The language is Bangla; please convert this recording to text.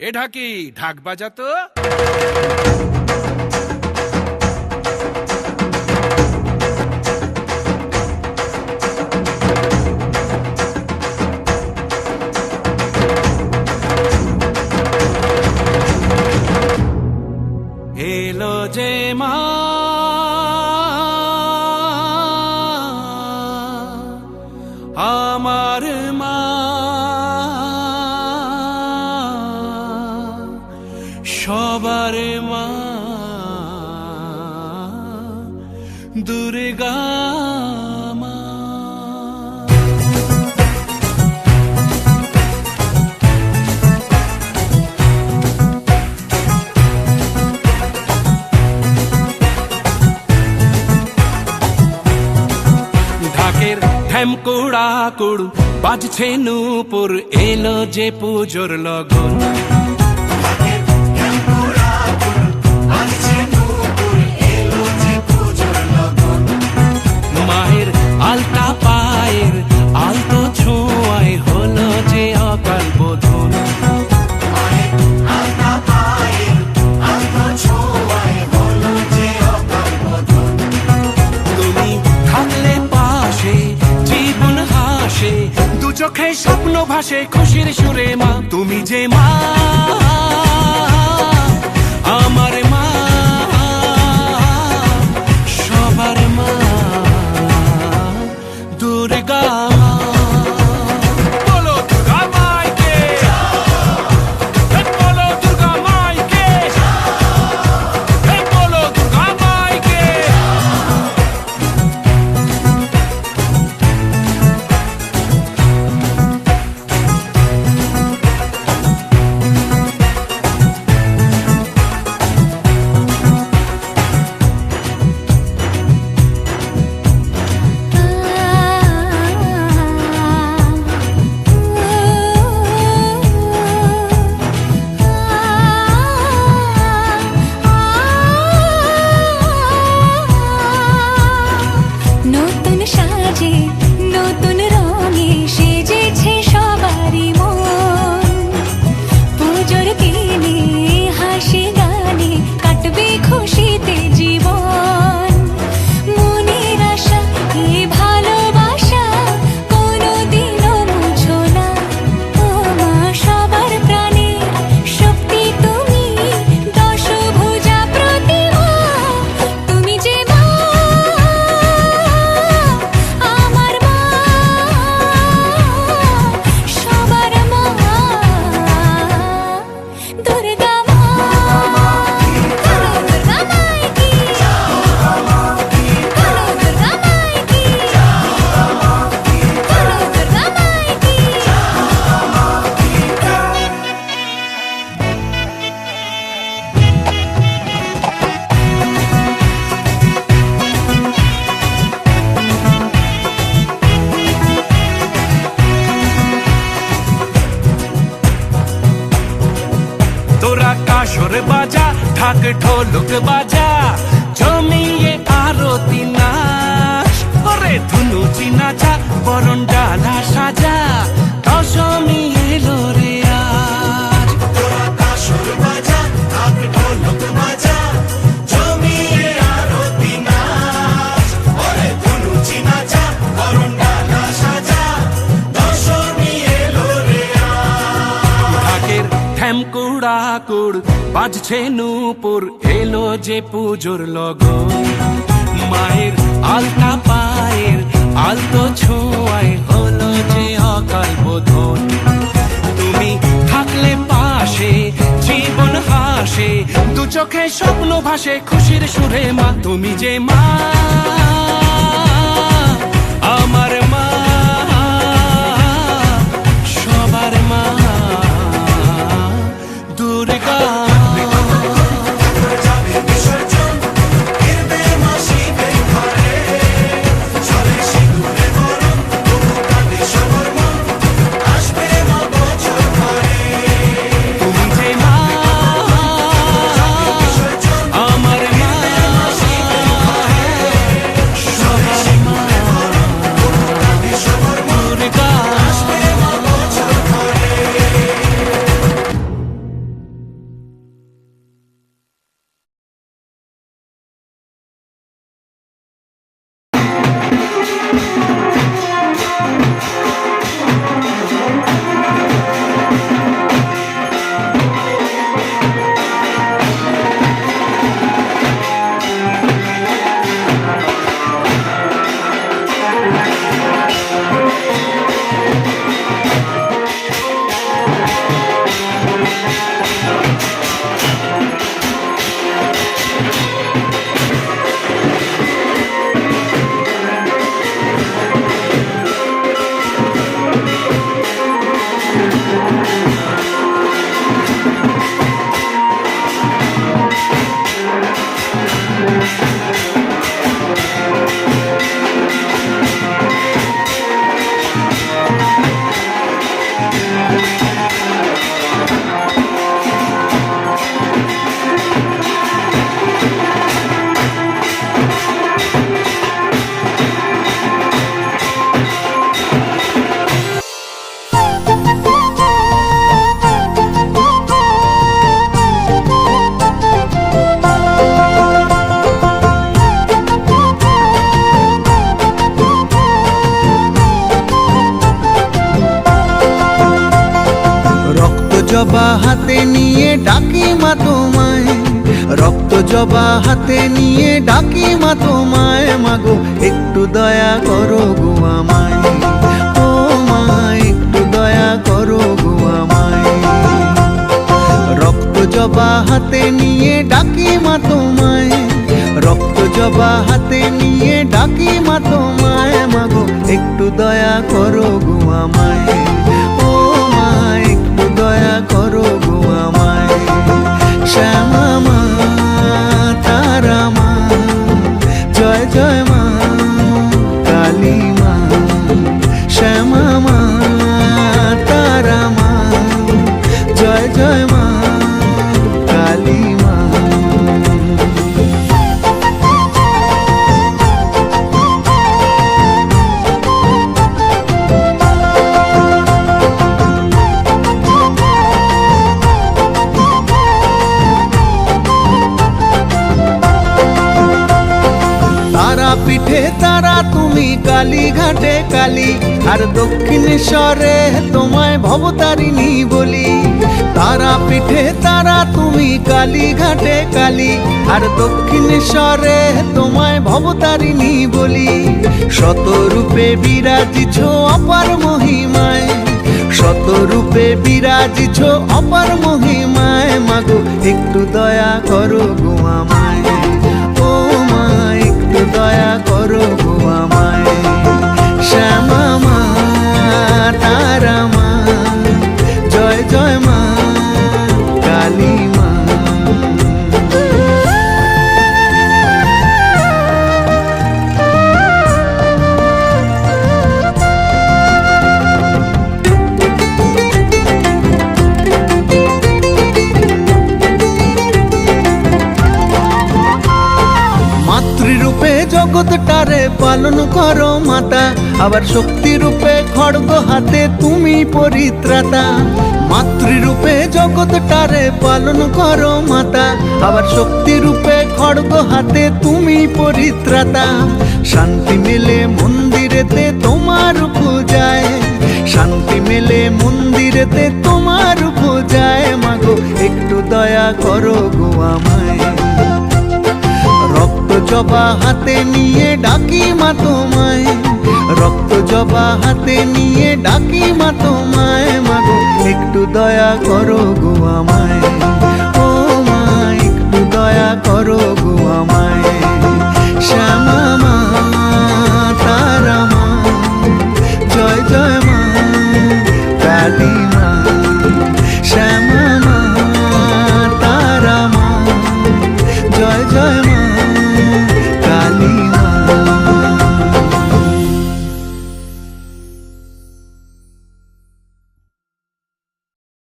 এ ঢাকি, ঢাক বাজাতো। এলো যে মা আমার মা, সবার মা দুর্গা মা। ঢাকের ঢ্যামকুড়া কুড় বাজছে নূপুর, এলো যে পুজোর লগন। মায়ের আলতা পায়ের আলতো ছোঁয়ায় হলো যে অকাল বোধন। তুমি থাকলে পাশে জীবন হাসে, দু চোখে স্বপ্ন ভাসে খুশির সুরে মা। তুমি যে মা আমার মা, সবার মা দুর্গা মা। বলো দুর্গা মাইকে, বলো দুর্গা মাইকে, বলো দুর্গা মাইকে। নতুন সাজে নতুন রঙে সেজেছে সবারই মন। পুজোর দিনে হাসি গানে কাটবে খুশিতে জীবন। মনের আশা এই ভালোবাসা কোনোদিনও মুছো না। ও মা সবার প্রাণে শক্তি তুমি, দশভুজা প্রতিমা। তুমি যে মা আমার মা, সবার মা দুর্গা মা। বলো দুর্গা মাইকি, বলো দুর্গা মাইকি, বলো দুর্গা মাইকি। তোরা কাসর বাজা, ঢাক ঢোলক বাজা, জমিয়ে আরতি নাচ। ওরে ধুনুচি নাচা, বরণ ডালা সাজা, দশমী এলো রে আজ। তোরা কাসর বাজা, ঢাক ঢোলক বাজা, জমিয়ে আরতি নাচ। ওরে ধুনুচি নাচা, বরণ ডালা সাজা, দশমী এলো রে আজ। ঢাকের ঢ্যামকুড়া কুড় বাজছে নূপুর, এলো যে পুজোর লগন। মায়ের আলতা পায়ের আলতো ছোঁয়ায় হলো যে অকাল বোধন। তুমি থাকলে পাশে জীবন হাসে, দু চোখে স্বপ্ন ভাসে খুশির সুরে মা। তুমি যে মা আমার মা, সবার মা দুর্গা জবা হাতে নিয়ে ডাকি মা তোমায়, রক্ত জবা হাতে নিয়ে ডাকি মা তোমায়, মাগো একটু দয়া করো গো আমায়, ও মা একটু দয়া করো গো আমায়। রক্ত জবা হাতে নিয়ে ডাকি মা তোমায়, রক্ত জবা হাতে নিয়ে ডাকি মা তোমায়, মাগো একটু দয়া করো গো আমায়, ও মা একটু দয়া করো গো আমায়। শ্যামা মা তারা মা, জয় জয় মা কালী মা, শ্যামা মা তারা মা, জয় জয় মা কালী মা। তারা পিঠে তারা তুমি কালী ঘাটে কালী, আর দক্ষিণেশ্বরে তোমায় ভবতারিণী বলি। তারা পিঠে তারা তুমি কালী ঘাটে কালী, আর দক্ষিণেশ্বরে তোমায় ভবতারিণী বলি। শতরূপে বিরাজিছ অপার মহিমায়, শতরূপে বিরাজিছ অপার মহিমায়, মাগো একটু দয়া করো গো আমায়, ও মা একটু দয়া করো গো আমায়। শ্যামা মা তারা মা, জয় জয় মা কালী মা। মাতৃরূপে জগৎটারে পালন করো মাতা, আবার শক্তি রূপে খড়গ হাতে তুমি পরিত্রাতা। মাতৃরূপে জগৎটারে পালন করো মাতা, আবার শক্তি রূপে খড়গ হাতে তুমি পরিত্রাতা। শান্তি মেলে মন্দিরেতে তোমার পূজায়, শান্তি মেলে মন্দিরেতে তোমার পূজায়, মাগো একটু দয়া করো গো আমায়। রক্ত জবা হাতে নিয়ে ডাকি মা তোমায়, রক্ত জবা হাতে নিয়ে ডাকি মা তোমায়, মাগো একটু দয়া করো গো আমায়।